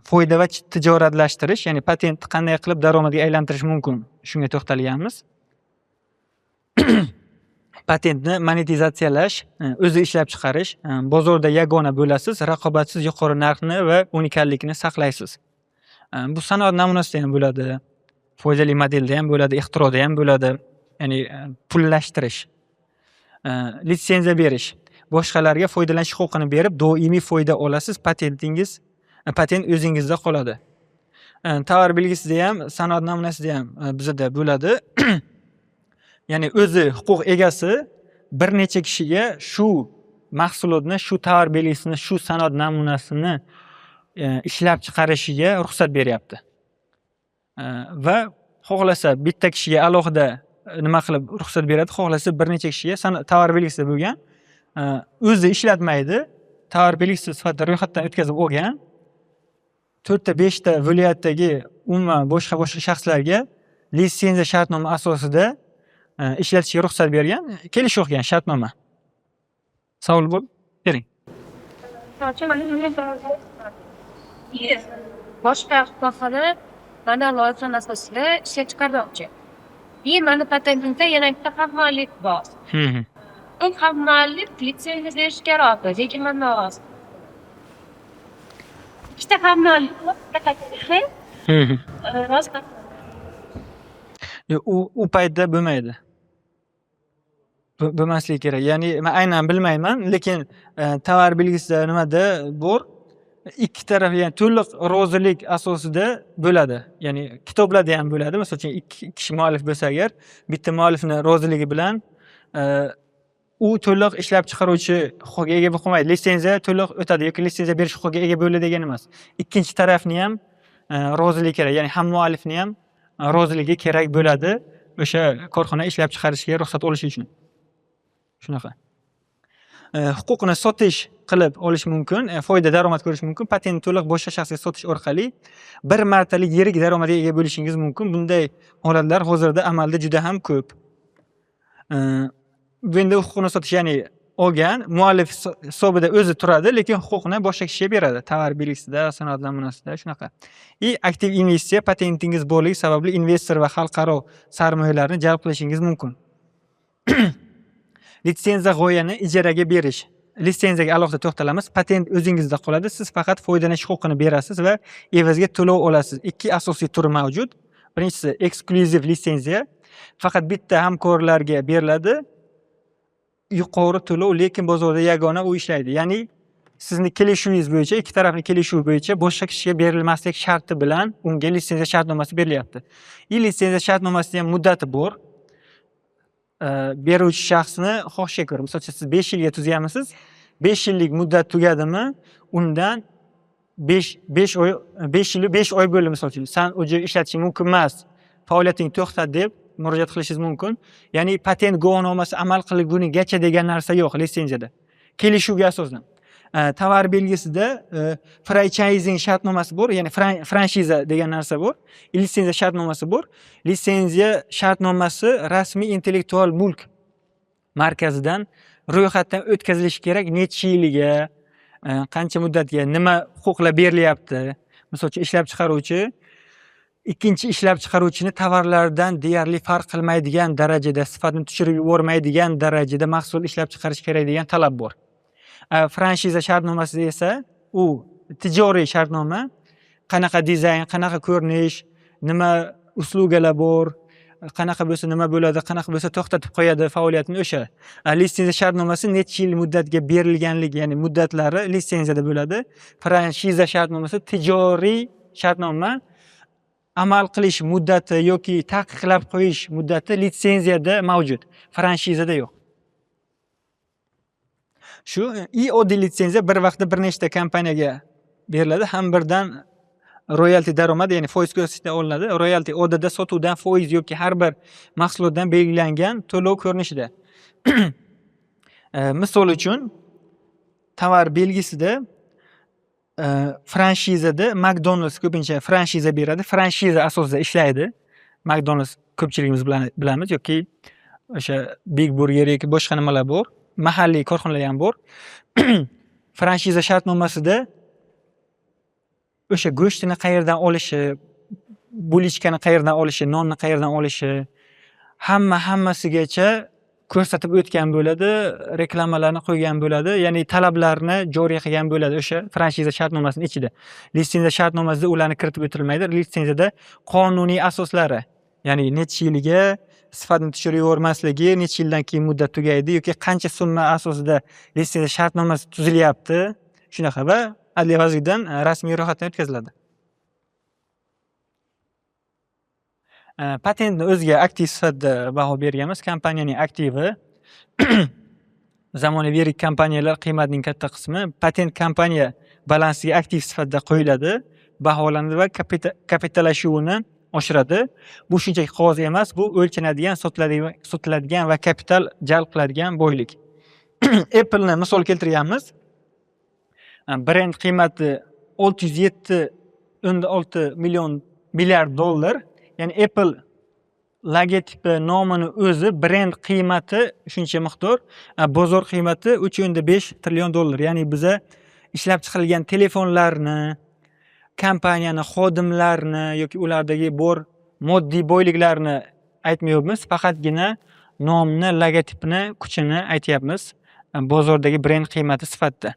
foyda va tijoratlashtirish, ya'ni patentni qanday qilib daromadga aylantirish mumkin, shunga to'xtalganmiz. Patentni monetizatsiyalash, o'zi ishlab chiqarish, bozorda yagona bo'lasiz, raqobatsiz yuqori narxni va unikallikni saqlaysiz. Bu sanoat namunasida ham bo'ladi, foydali modelda ham bo'ladi, ixtiroda ham bo'ladi. Ya'ni pullashtirish, litsenziya berish, boshqalarga foydalanish huquqini berib, doimiy foyda olasiz, patent o'zingizda qoladi. Tovar belgisida ham, sanoat namunasida ham bizda bo'ladi. Ya'ni o'zi huquq egasi bir necha kishiga shu mahsulotni, shu tovar belgisini, shu sanoat namunasini ishlab chiqarishiga ruxsat beryapti. Va xohlasa bitta kishiga alohida nima qilib ruxsat beradi, xohlasa bir necha kishiga tovar belgisida bo'lgan, o'zi ishlatmaydi, tovar belgisi sifatida ro'yxatdan o'tkazib olgan 4 ta 5 ta viloyatdagi umuman boshqa shaxslarga litsenziya shartnoma asosida ishlatishga ruxsat bergan, kelishib olgan shartnoma. Savol bo'lib, bering. Boshqa sohada mana loyiha asosida ishlab chiqarmoqchi. Mana patentimda yana bitta hamkorlik bor. U hamkorlik litsenziya berish kerak, lekin mana ikkita hamkorlik u paytda bo'lmaydi. Bo'lmasligi kerak. Ya'ni men aynan bilmayman, lekin tovar belgisida nimada bor? Ikki taraf, ya'ni to'liq rozilik asosida bo'ladi. Ya'ni kitoblarda ham bo'ladi. Masalan, ikki kishi muallif bo'lsa agar, bitta muallifning roziligi bilan u to'liq ishlab chiqaruvchi huquqiga ega bo'lib qolmaydi. Litsenziya to'liq o'tadi yoki litsenziya berish huquqiga ega bo'ladi degani emas. Ikkinchi tarafni ham roziligi kerak, ya'ni ham muallifni ham roziligi kerak bo'ladi o'sha korxona ishlab chiqarishga ruxsat olish uchun. Shunaqa. Huquqni sotish qilib olish mumkin, foyda daromad ko'rish mumkin. Patentni to'liq boshqa shaxsga sotish orqali bir martalik yirik daromadga ega bo'lishingiz mumkin. Bunday holatlar hozirda amalda juda ham ko'p. Endi huquqni sotish, ya'ni olgan muallif hisobida o'zi turadi, lekin huquqni boshqa kishiga beradi. Tovar belgisida, sanoat namunasida shunaqa. Aktiv investitsiya, patentingiz borligi sababli investor va xalqaro sarmoyalarni jalb qilishingiz mumkin. Litsenziya g'oyani ijaraga berish. Litsenziyaga alohida to'xtalamiz. Patent o'zingizda qoladi. Siz faqat foydalanish huquqini berasiz va evaziga to'lov olasiz. Ikki asosiy turi mavjud. Birinchisi eksklyuziv litsenziya. Faqat bitta hamkorlarga beriladi. Yuqori to'lov, lekin bozorda yagona u ishlaydi. Ya'ni sizni kelishuvingiz bo'yicha, ikki tarafning kelishuvi bo'yicha boshqa kishiga berilmaslik sharti bilan unga litsenziya shartnomasi berilyapti. Litsenziya shartnomasida ham muddati bor. Beruvchi shaxsni xohishiga ko'ra. Masalan, siz 5 yilga tuzyapsiz. 5 yillik muddat tugadimi, undan 5 oy 5 oy bo'ldi misol uchun. Sen u joyda ishlatishing mumkin emas. Faoliyating to'xtat deb murojaat qilishingiz mumkin. Ya'ni patent guvohnomasi amal qilgunigacha degan narsa yo'q litsenziyada. Kelishuvga asosan. Tovar belgisida franchising shartnomasi bor, ya'ni franshiza degan narsa bor. Litsenziya shartnomasi bor. Litsenziya shartnomasi rasmiy intellektual mulk markazidan ro'yxatdan o'tkazilishi kerak, necha yiliga, qancha muddatga, nima huquqlar berilyapti. Misol uchun ishlab chiqaruvchi ikkinchi ishlab chiqaruvchini tovarlardan deyarli farq qilmaydigan darajada, sifatini tushirib yubormaydigan darajada mahsul ishlab chiqarish kerak degan talab bor. Franshiza shartnomasida esa u tijoriy shartnoma, qanaqa dizayn, qanaqa ko'rinish, nima uslugalar bor, qanaqa bo'lsa nima bo'ladi, qanaqa bo'lsa to'xtatib qo'yadi faoliyatini o'sha. Litsenziya shartnomasi necha yil muddatga berilganligi, ya'ni muddatlari litsenziyada bo'ladi. Franshiza shartnomasi tijoriy shartnoma, amal qilish muddati yoki taqiqlab qo'yish muddati litsenziyada mavjud, franshizada yo'q. Shu oddiy litsenziya bir vaqtda bir nechta kompaniyaga beriladi, ham birdan royalty daromad, ya'ni foiz ko'rsatishda olinadi. Royalty odatda sotuvdan foiz yoki har bir mahsulotdan belgilangan to'lov ko'rinishida. Misol uchun tovar belgisida franshizada McDonald's ko'pincha franshiza beradi, franshiza asosida ishlaydi. McDonald's ko'pchiligimiz bilamiz yoki o'sha Big Burger yoki boshqa nimalar bor. Mahalliy korxonalar ham bor. Franshiza shartnomasida o'sha go'shtini qayerdan olishi, bulichkani qayerdan olishi, nonni qayerdan olishi, hammasigacha ko'rsatib o'tgan bo'ladi, reklamalarni qo'ygan bo'ladi, ya'ni talablarni joriy qilgan bo'ladi o'sha franshiza shartnomasining ichida. Litsenziya shartnomasida ularni kiritib o'tilmaydi. Litsenziyada qonuniy asoslari, ya'ni necha yilga sifatini tushirib yubormasligi, necha yildan keyin muddat tugaydi yoki qancha summa asosida litsenziya shartnomasi tuzilyapti, shunaqa va Adliya vaziridan rasmiy ro'yxatdan o'tkaziladi. Patentni o'ziga aktiv sifatida baho berganmiz. Kompaniyaning aktivi zamonaviy yirik kompaniyalar qiymatining katta qismi patent kompaniya balansiga aktiv sifatida qo'yiladi, baholanadi va kapitallashuvini oshiradi. Bu shunchaki qog'oz emas, bu o'lchanadigan, sotiladigan va kapital jalb qiladigan boylik. Apple'ni misol keltirganmiz. Brend qiymati 607.6 milliard dollar. Ya'ni Apple logotipi nomini o'zi brend qiymati shuncha miqdor, bozor qiymati 3.5 trillion dollar. Ya'ni biza ishlab chiqarilgan telefonlarni, kompaniyani xodimlarini yoki ulardagi bor moddiy boyliklarni aytmayapmiz, faqatgina nomni, logotipini, kuchini aytyapmiz bozordagi brend qiymati sifatida.